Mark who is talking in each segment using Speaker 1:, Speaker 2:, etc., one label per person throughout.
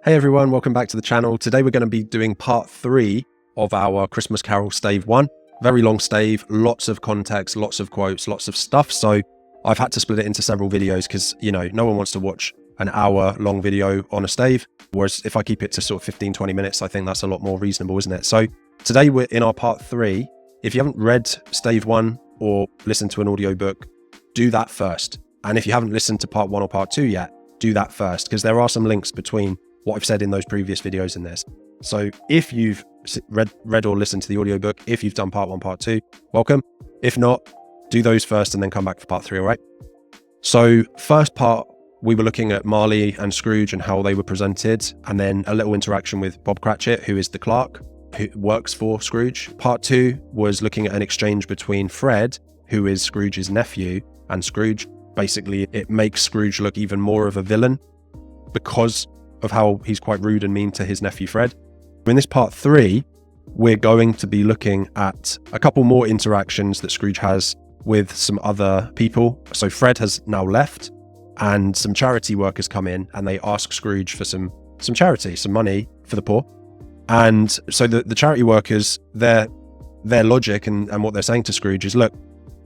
Speaker 1: Hey everyone, welcome back to the channel. Today we're going to be doing part 3 of our Christmas Carol Stave 1. Very long stave, lots of context, lots of quotes, lots of stuff. So I've had to split it into several videos because, no one wants to watch an hour-long video on a stave. Whereas if I keep it to sort of 15-20 minutes, I think that's a lot more reasonable, isn't it? So today we're in our part 3. If you haven't read Stave 1 or listened to an audiobook, do that first. And if you haven't listened to part 1 or part 2 yet, do that first, because there are some links between what I've said in those previous videos in this. So if you've read or listened to the audiobook, if you've done part 1, part 2, welcome. If not, do those first and then come back for part 3, all right? So first part, we were looking at Marley and Scrooge and how they were presented, and then a little interaction with Bob Cratchit, who is the clerk who works for Scrooge. Part 2 was looking at an exchange between Fred, who is Scrooge's nephew, and Scrooge. Basically, it makes Scrooge look even more of a villain because of how he's quite rude and mean to his nephew Fred. In this part 3, we're going to be looking at a couple more interactions that Scrooge has with some other people. So Fred has now left, and some charity workers come in and they ask Scrooge for some charity, some money for the poor. And so the charity workers, their logic and what they're saying to Scrooge is, look,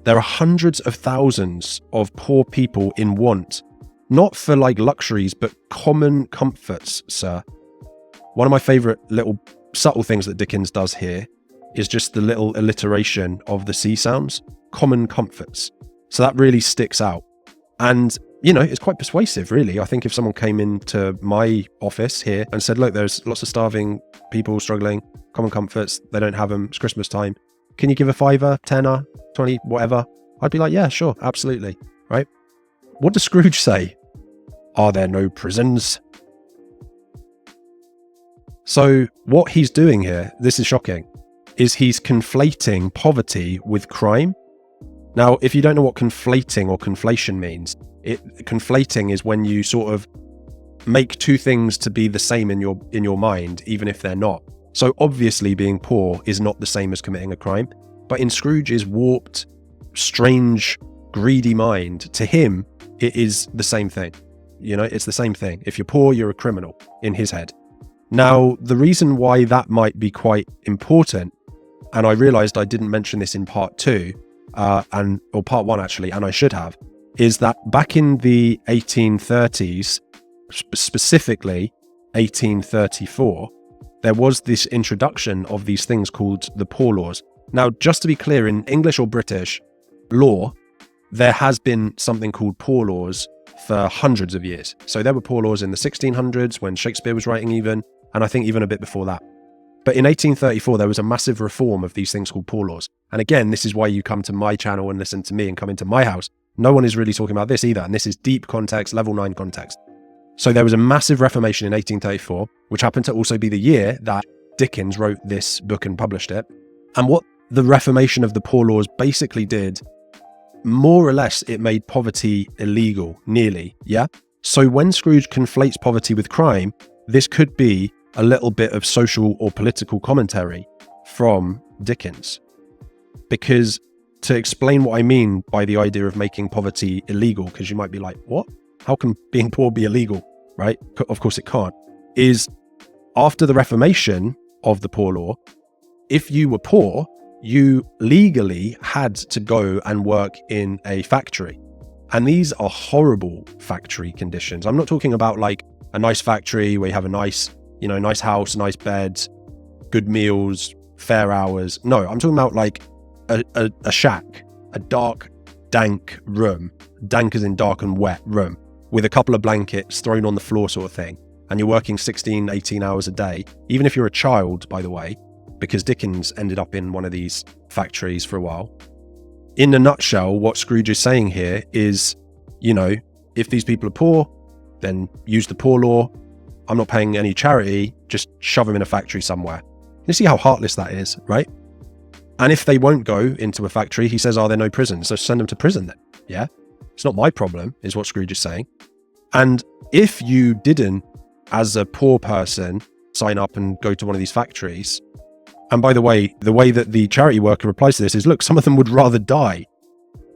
Speaker 1: there are hundreds of thousands of poor people in want, not for like luxuries, but common comforts, sir. One of my favorite little subtle things that Dickens does here is just the little alliteration of the C sounds, common comforts. So that really sticks out. And, it's quite persuasive, really. I think if someone came into my office here and said, look, there's lots of starving people struggling, common comforts, they don't have them, it's Christmas time. Can you give a $5, $10, $20, whatever? I'd be like, yeah, sure, absolutely, right? What does Scrooge say? Are there no prisons? So what he's doing here, this is shocking, is he's conflating poverty with crime. Now, if you don't know what conflating or conflation means, conflating is when you sort of make two things to be the same in your mind, even if they're not. So obviously being poor is not the same as committing a crime, but in Scrooge's warped, strange, greedy mind, to him, it is the same thing. It's the same thing. If you're poor, you're a criminal in his head. Now, the reason why that might be quite important, and I realized I didn't mention this in part 2, or part 1 actually, and I should have, is that back in the 1830s, specifically 1834, there was this introduction of these things called the Poor Laws. Now, just to be clear, in English or British law, there has been something called Poor Laws for hundreds of years. So there were poor laws in the 1600s when Shakespeare was writing even, and I think even a bit before that. But in 1834, there was a massive reform of these things called poor laws. And again, this is why you come to my channel and listen to me and come into my house. No one is really talking about this either. And this is deep context, level 9 context. So there was a massive reformation in 1834, which happened to also be the year that Dickens wrote this book and published it. And what the reformation of the poor laws basically did, more or less, it made poverty illegal, nearly, yeah? So when Scrooge conflates poverty with crime, this could be a little bit of social or political commentary from Dickens. Because to explain what I mean by the idea of making poverty illegal, because you might be like, what? How can being poor be illegal, right? Of course it can't. Is after the reformation of the poor law, if you were poor, you legally had to go and work in a factory. And these are horrible factory conditions. I'm not talking about like a nice factory where you have a nice, nice house, nice bed, good meals, fair hours. No, I'm talking about like a shack, a dark, dank room, dank as in dark and wet room, with a couple of blankets thrown on the floor sort of thing. And you're working 16, 18 hours a day, even if you're a child, by the way, because Dickens ended up in one of these factories for a while. In a nutshell, what Scrooge is saying here is, if these people are poor, then use the poor law. I'm not paying any charity, just shove them in a factory somewhere. You see how heartless that is, right? And if they won't go into a factory, he says, are there no prisons? So send them to prison then, yeah? It's not my problem, is what Scrooge is saying. And if you didn't, as a poor person, sign up and go to one of these factories, and by the way that the charity worker replies to this is, look, some of them would rather die.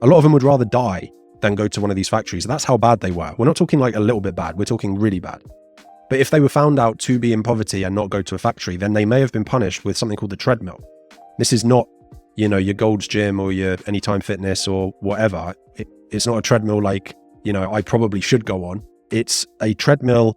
Speaker 1: A lot of them would rather die than go to one of these factories. That's how bad they were. We're not talking like a little bit bad. We're talking really bad. But if they were found out to be in poverty and not go to a factory, then they may have been punished with something called the treadmill. This is not, your Gold's Gym or your Anytime Fitness or whatever. It's not a treadmill like, I probably should go on. It's a treadmill,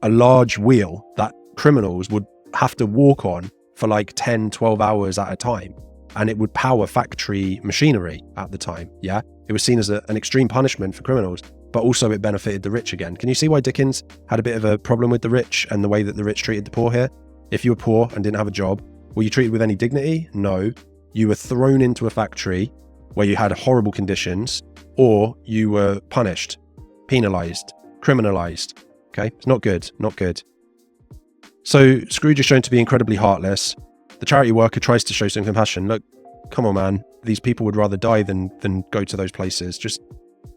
Speaker 1: a large wheel that criminals would have to walk on for like 10, 12 hours at a time. And it would power factory machinery at the time. Yeah. It was seen as an extreme punishment for criminals, but also it benefited the rich again. Can you see why Dickens had a bit of a problem with the rich and the way that the rich treated the poor here? If you were poor and didn't have a job, were you treated with any dignity? No. You were thrown into a factory where you had horrible conditions, or you were punished, penalized, criminalized. Okay. It's not good. Not good. So Scrooge is shown to be incredibly heartless. The charity worker tries to show some compassion. Look, come on, man. These people would rather die than go to those places. Just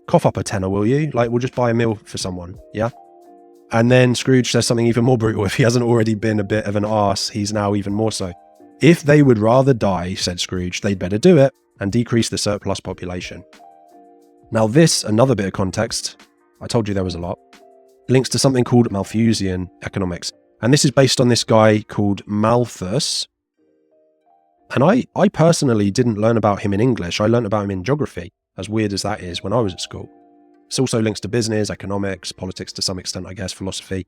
Speaker 1: cough up a tenner, will you? Like, we'll just buy a meal for someone. Yeah. And then Scrooge says something even more brutal. If he hasn't already been a bit of an arse, he's now even more so. If they would rather die, said Scrooge, they'd better do it and decrease the surplus population. Now this, another bit of context, I told you there was a lot, links to something called Malthusian economics. And this is based on this guy called Malthus. And I personally didn't learn about him in English. I learned about him in geography, as weird as that is, when I was at school. This also links to business, economics, politics to some extent, I guess, philosophy.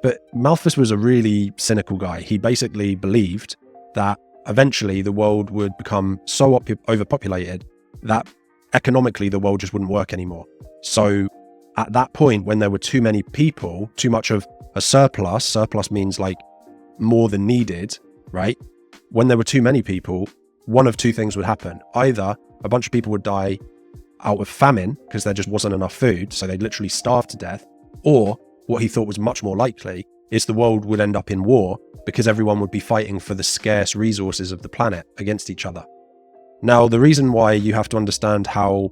Speaker 1: But Malthus was a really cynical guy. He basically believed that eventually the world would become so overpopulated that economically the world just wouldn't work anymore. So at that point, when there were too many people, too much of a surplus means like more than needed, right? When there were too many people, one of two things would happen. Either a bunch of people would die out of famine because there just wasn't enough food, so they'd literally starve to death, or what he thought was much more likely is the world would end up in war because everyone would be fighting for the scarce resources of the planet against each other. Now, the reason why you have to understand how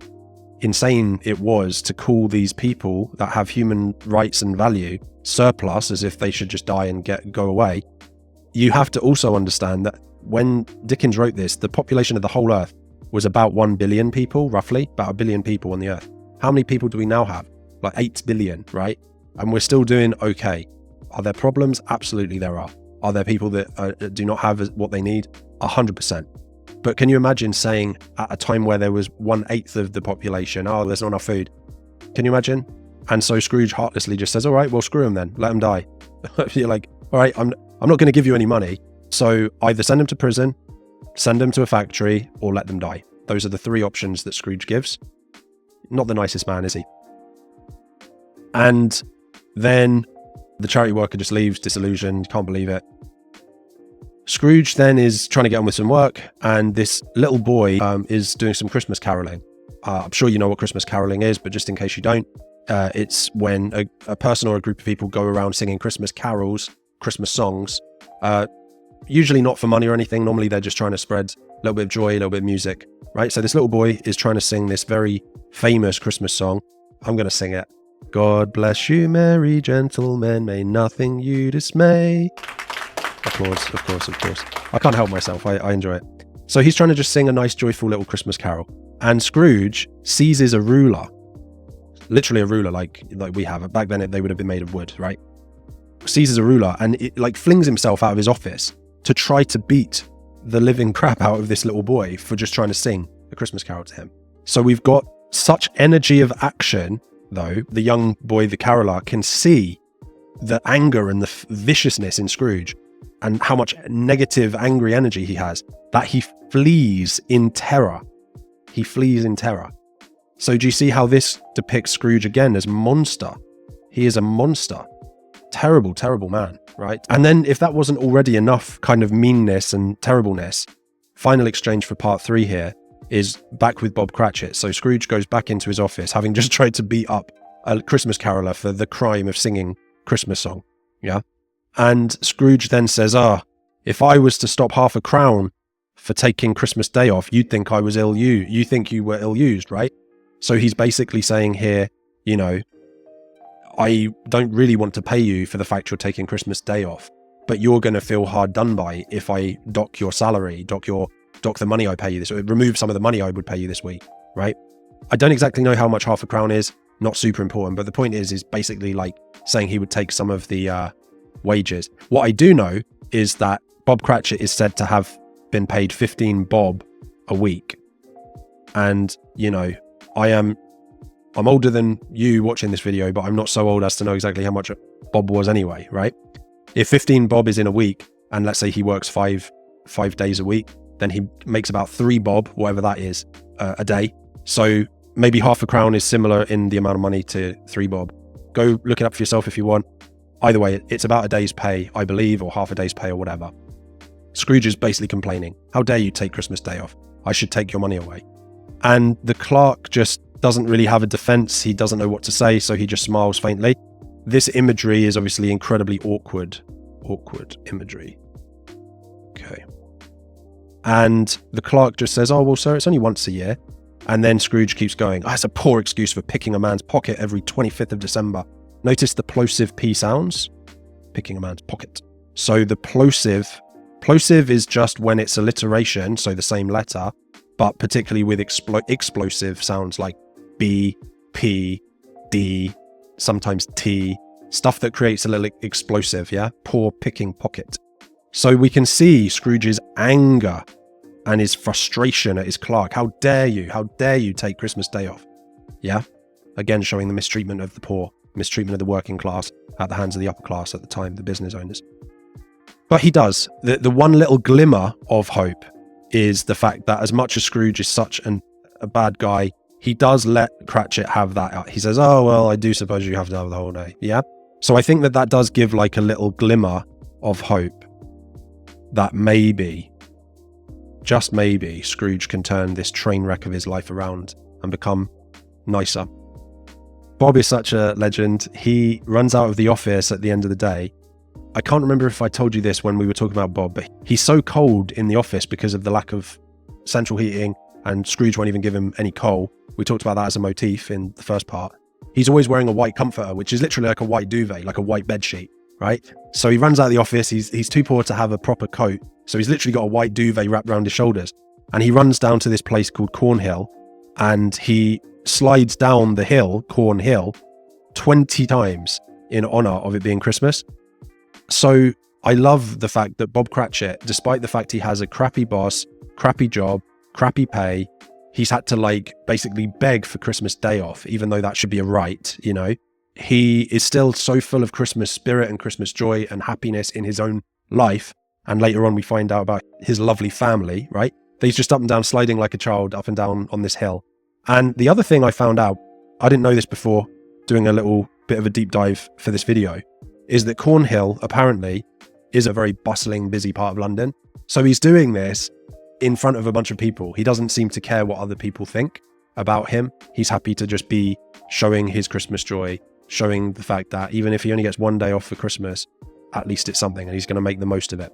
Speaker 1: insane it was to call these people that have human rights and value surplus, as if they should just die and go away, you have to also understand that when Dickens wrote this, the population of the whole earth was about 1 billion people, roughly, about 1 billion people on the earth. How many people do we now have? Like 8 billion, right? And we're still doing okay. Are there problems? Absolutely there are. Are there people that do not have what they need? 100%. But can you imagine saying at a time where there was 1/8 of the population, oh, there's not enough food? Can you imagine? And so Scrooge heartlessly just says, all right, well, screw them then. Let them die. You're like, all right, I'm not going to give you any money. So either send them to prison, send them to a factory, or let them die. Those are the three options that Scrooge gives. Not the nicest man, is he? And then the charity worker just leaves, disillusioned, can't believe it. Scrooge then is trying to get on with some work, and this little boy is doing some Christmas caroling. I'm sure you know what Christmas caroling is, but just in case you don't, it's when a person or a group of people go around singing Christmas carols, Christmas songs, usually not for money or anything. Normally they're just trying to spread a little bit of joy, a little bit of music, right? So this little boy is trying to sing this very famous Christmas song. I'm going to sing it. God bless you, merry gentlemen, may nothing you dismay. Applause, of course. I can't help myself. I enjoy it. So he's trying to just sing a nice, joyful little Christmas carol. And Scrooge seizes a ruler, literally a ruler like we have. Back then, they would have been made of wood, right? Seizes a ruler and it like flings himself out of his office to try to beat the living crap out of this little boy for just trying to sing a Christmas carol to him. So we've got such energy of action, though. The young boy, the caroller, can see the anger and the viciousness in Scrooge and how much negative, angry energy he has, that he flees in terror. He flees in terror. So do you see how this depicts Scrooge again as monster? He is a monster. Terrible, terrible man, right? And then if that wasn't already enough kind of meanness and terribleness, final exchange for part 3 here is back with Bob Cratchit. So Scrooge goes back into his office, having just tried to beat up a Christmas caroller for the crime of singing Christmas song. Yeah. And Scrooge then says, if I was to stop half a crown for taking Christmas Day off, you'd think I was ill-used. You think you were ill-used, right? So he's basically saying here, you know, I don't really want to pay you for the fact you're taking Christmas Day off, but you're going to feel hard done by if I dock your salary, dock the money I pay you this, or remove some of the money I would pay you this week, right? I don't exactly know how much half a crown is. not super important. But the point is basically like saying he would take some of the wages. What I do know is that Bob Cratchit is said to have been paid 15 bob a week. And, you know, I'm older than you watching this video, but I'm not so old as to know exactly how much Bob was anyway, right? If 15 bob is in a week, and let's say he works five days a week, then he makes about 3 bob, whatever that is, a day. So maybe half a crown is similar in the amount of money to 3 bob. Go look it up for yourself if you want. Either way, it's about a day's pay, I believe, or half a day's pay or whatever. Scrooge is basically complaining. How dare you take Christmas Day off? I should take your money away. And the clerk just doesn't really have a defense. He doesn't know what to say, so he just smiles faintly. This imagery is obviously incredibly awkward imagery. Okay. And the clerk just says, oh, well, sir, it's only once a year. And then Scrooge keeps going, oh, that's a poor excuse for picking a man's pocket every 25th of December. Notice the plosive P sounds. Picking a man's pocket. So the plosive is just when it's alliteration, so the same letter, but particularly with explosive sounds like B, P, D, sometimes T, stuff that creates a little explosive, yeah? Poor picking pocket. So we can see Scrooge's anger and his frustration at his clerk. How dare you? How dare you take Christmas Day off? Yeah? Again, showing the mistreatment of the poor, mistreatment of the working class at the hands of the upper class at the time, the business owners. But he does. The one little glimmer of hope is the fact that as much as Scrooge is such a bad guy, he does let Cratchit have that. He says, oh, well, I do suppose you have to have the whole day. Yeah? So I think that does give like a little glimmer of hope that maybe, just maybe, Scrooge can turn this train wreck of his life around and become nicer. Bob is such a legend. He runs out of the office at the end of the day. I can't remember if I told you this when we were talking about Bob, but he's so cold in the office because of the lack of central heating, and Scrooge won't even give him any coal. We talked about that as a motif in the first part. He's always wearing a white comforter, which is literally like a white duvet, like a white bed sheet, right? So he runs out of the office. He's too poor to have a proper coat. So he's literally got a white duvet wrapped around his shoulders. And he runs down to this place called Cornhill, and he slides down the hill, Cornhill, 20 times in honor of it being Christmas. So I love the fact that Bob Cratchit, despite the fact he has a crappy boss, crappy job, crappy pay, he's had to like basically beg for Christmas Day off, even though that should be a right, you know. He is still so full of Christmas spirit and Christmas joy and happiness in his own life. And later on we find out about his lovely family, right? He's just up and down, sliding like a child up and down on this hill. And the other thing I found out, I didn't know this before doing a little bit of a deep dive for this video, is that Cornhill apparently is a very bustling, busy part of London. So he's doing this in front of a bunch of people. He doesn't seem to care what other people think about him. He's happy to just be showing his Christmas joy, showing the fact that even if he only gets one day off for Christmas, at least it's something and he's going to make the most of it.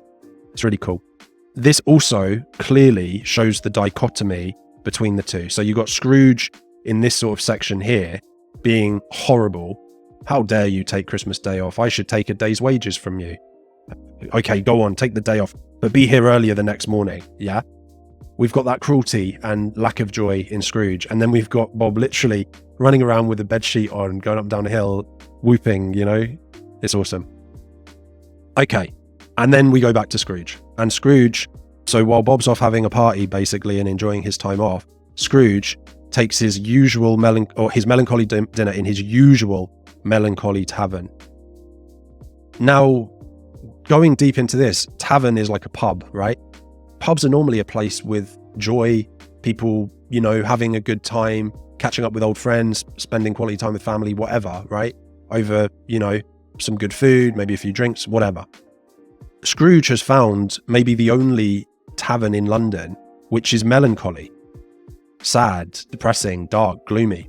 Speaker 1: It's really cool. This also clearly shows the dichotomy between the two. So you've got Scrooge in this sort of section here being horrible. How dare you take Christmas Day off? I should take a day's wages from you. Okay, go on, take the day off, but be here earlier the next morning, yeah? We've got that cruelty and lack of joy in Scrooge, and then we've got Bob literally running around with a bedsheet on, going up and down a hill, whooping, you know? It's awesome. Okay, and then we go back to Scrooge. And Scrooge, so while Bob's off having a party, basically, and enjoying his time off, Scrooge takes his usual his melancholy dinner in his usual melancholy tavern. Now, going deep into this, tavern is like a pub, right? Pubs are normally a place with joy, people, you know, having a good time, catching up with old friends, spending quality time with family, whatever, right? Over, you know, some good food, maybe a few drinks, whatever. Scrooge has found maybe the only tavern in London which is melancholy, sad, depressing, dark, gloomy.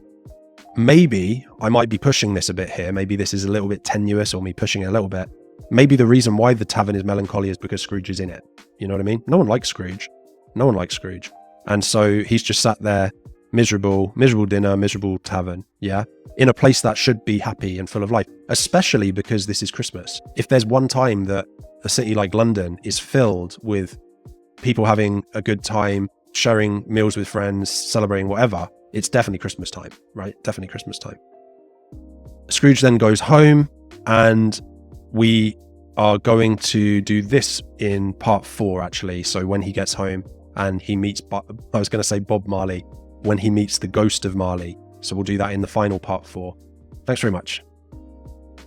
Speaker 1: Maybe I might be pushing this a bit here. Maybe this is a little bit tenuous, or me pushing it a little bit. Maybe the reason why the tavern is melancholy is because Scrooge is in it. You know what I mean? No one likes Scrooge. No one likes Scrooge. And so he's just sat there, miserable dinner, miserable tavern, yeah? In a place that should be happy and full of life, especially because this is Christmas. If there's one time that a city like London is filled with people having a good time, sharing meals with friends, celebrating whatever, it's definitely Christmas time, right? Definitely Christmas time. Scrooge then goes home, and we are going to do this in part 4, actually. So when he gets home and he meets, I was going to say Bob Marley, when he meets the ghost of Marley. So we'll do that in the final part 4. Thanks very much.